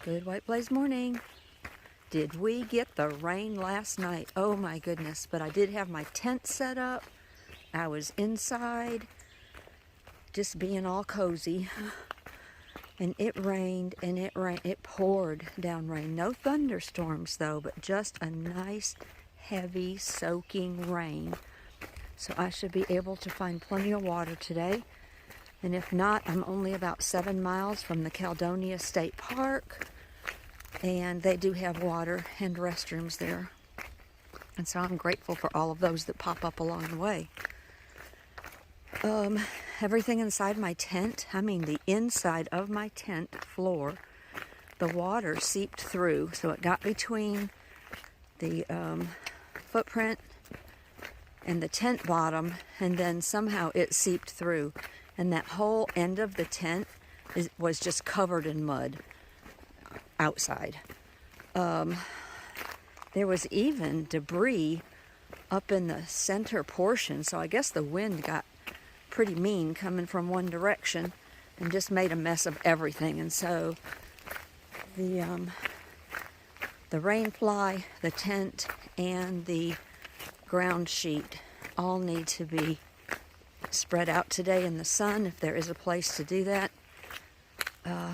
Good White Blaze morning. Did we get the rain last night? Oh my goodness, but I did have my tent set up. I was inside, just being all cozy. And it rained, and it poured down rain. No thunderstorms though, but just a nice, heavy, soaking rain. So I should be able to find plenty of water today. And if not, I'm only about 7 miles from the Caledonia State Park. And they do have water and restrooms there. And so I'm grateful for all of those that pop up along the way. Everything inside my tent, I mean the inside of my tent floor, the water seeped through. So it got between the footprint and the tent bottom, and then somehow it seeped through. And that whole end of the tent was just covered in mud outside. There was even debris up in the center portion, so I guess the wind got pretty mean coming from one direction and just made a mess of everything. And so the rain fly, the tent, and the ground sheet all need to be spread out today in the sun if there is a place to do that.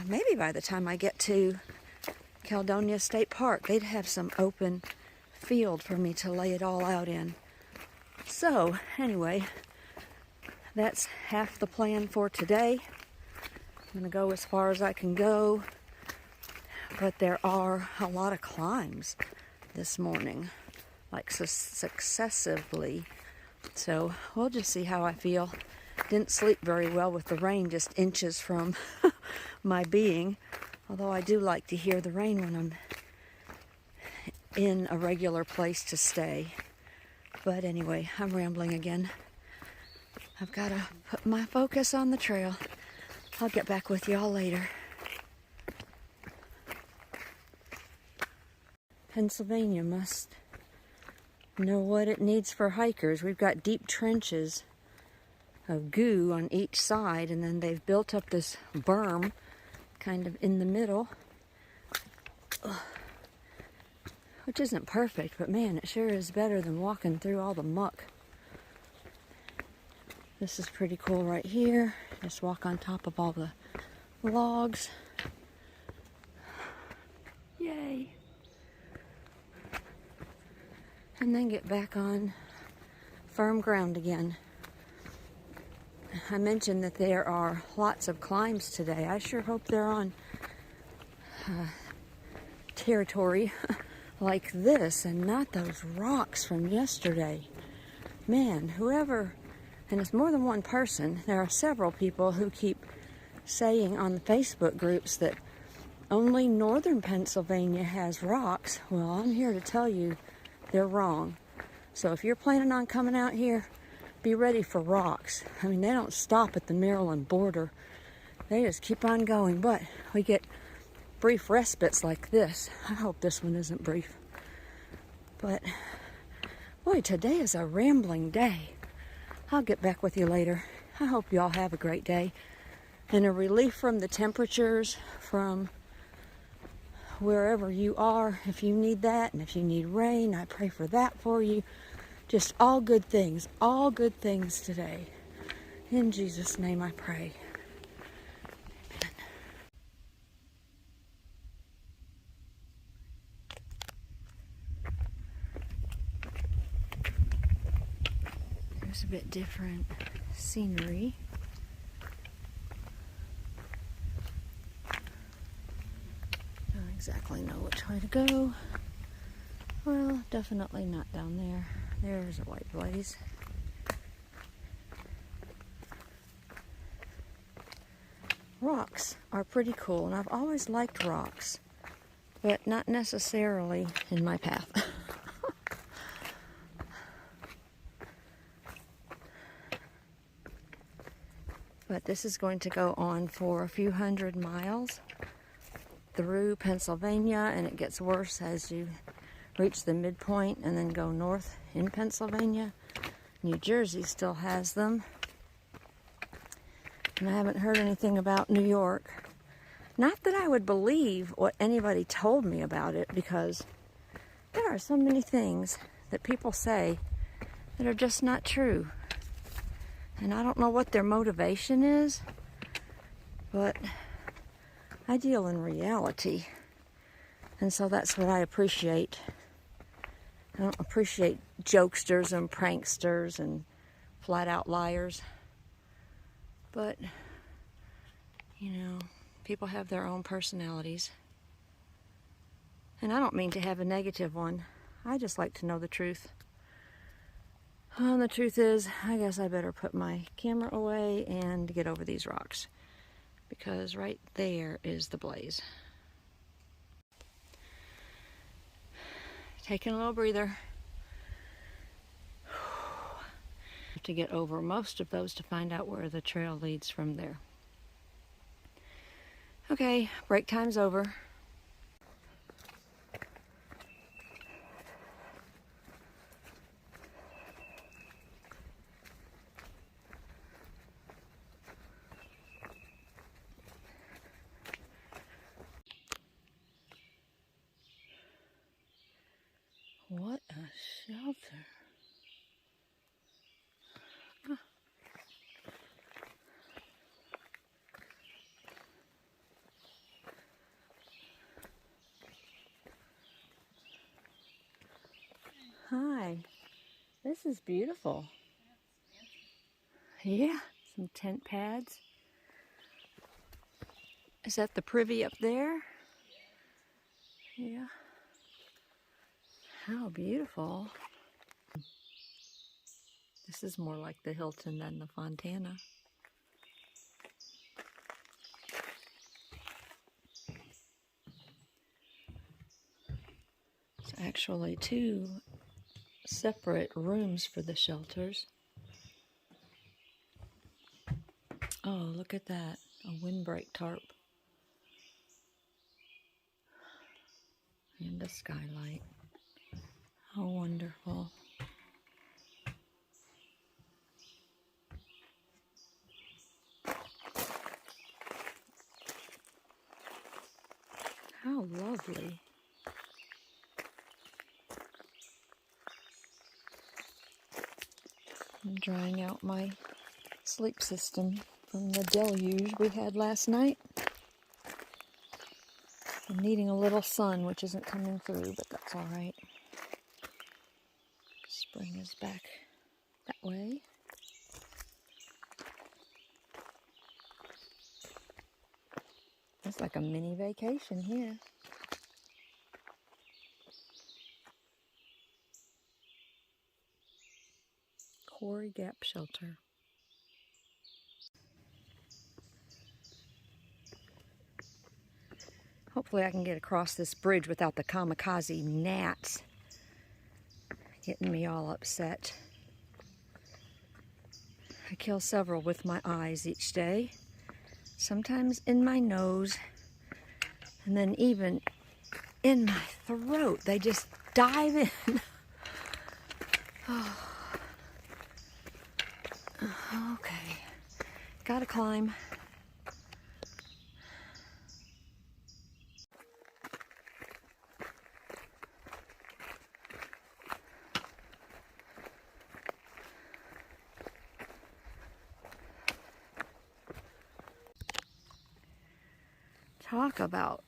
Maybe by the time I get to Caledonia State Park, they'd have some open field for me to lay it all out in. So anyway, that's half the plan for today. I'm going to go as far as I can go, but there are a lot of climbs this morning, like successively. So we'll just see how I feel. Didn't sleep very well with the rain just inches from my being. Although I do like to hear the rain when I'm in a regular place to stay. But anyway, I'm rambling again. I've got to put my focus on the trail. I'll get back with y'all later. Pennsylvania must know what it needs for hikers. We've got deep trenches of goo on each side, and then they've built up this berm kind of in the middle, which isn't perfect, but man, it sure is better than walking through all the muck. This is pretty cool right here. Just walk on top of all the logs. Yay! And then get back on firm ground again. I mentioned that there are lots of climbs today. I sure hope they're on territory like this and not those rocks from yesterday. Man, whoever, and it's more than one person, there are several people who keep saying on the Facebook groups that only northern Pennsylvania has rocks. Well, I'm here to tell you they're wrong. So if you're planning on coming out here, be ready for rocks. I mean, they don't stop at the Maryland border. They just keep on going, but we get brief respites like this. I hope this one isn't brief. But, boy, today is a rambling day. I'll get back with you later. I hope you all have a great day. And a relief from the temperatures from wherever you are. If you need that, and if you need rain, I pray for that for you. Just all good things today. In Jesus' name I pray. Amen. There's a bit different scenery. Don't exactly know which way to go. Well, definitely not down there. There's a white blaze. Rocks are pretty cool, and I've always liked rocks, but not necessarily in my path. But this is going to go on for a few hundred miles through Pennsylvania, and it gets worse as you reach the midpoint and then go north in Pennsylvania. New Jersey still has them. And I haven't heard anything about New York. Not that I would believe what anybody told me about it, because there are so many things that people say that are just not true. And I don't know what their motivation is, but I deal in reality. And so that's what I appreciate. I don't appreciate jokesters and pranksters and flat out liars. But, you know, people have their own personalities. And I don't mean to have a negative one. I just like to know the truth. The truth is, I guess I better put my camera away and get over these rocks, because right there is the blaze. Taking a little breather. To get over most of those to find out where the trail leads from there. Okay, break time's over. What a shelter. Hi, this is beautiful. Yeah, some tent pads. Is that the privy up there? Yeah. How beautiful. This is more like the Hilton than the Fontana. It's actually two separate rooms for the shelters. Oh, look at that. A windbreak tarp. And a skylight. How wonderful. How lovely. I'm drying out my sleep system from the deluge we had last night. I'm needing a little sun, which isn't coming through, but that's all right. Spring is back that way. It's like a mini vacation here. Quarry Gap Shelter. Hopefully I can get across this bridge without the kamikaze gnats getting me all upset. I kill several with my eyes each day, sometimes in my nose, and then even in my throat. They just dive in. Oh. Okay, gotta climb. Talk about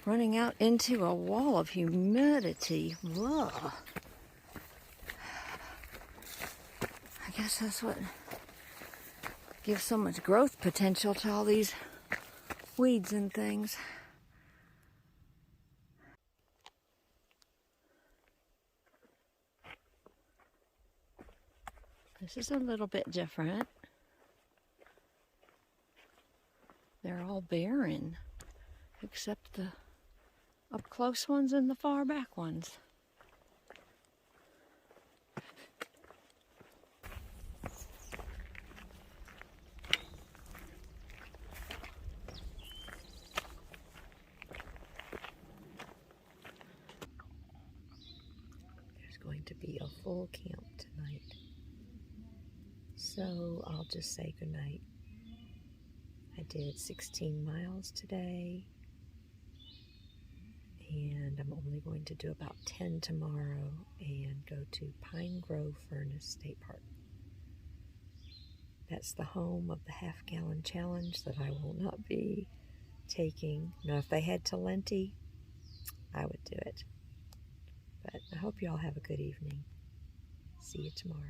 running out into a wall of humidity. Ugh. I guess that's what gives so much growth potential to all these weeds and things. This is a little bit different. They're all barren, except the up close ones and the far back ones. There's going to be a full camp tonight, so I'll just say goodnight. I did 16 miles today, and I'm only going to do about 10 tomorrow and go to Pine Grove Furnace State Park. That's the home of the half-gallon challenge that I will not be taking. Now, if they had Talenti, I would do it. But I hope you all have a good evening. See you tomorrow.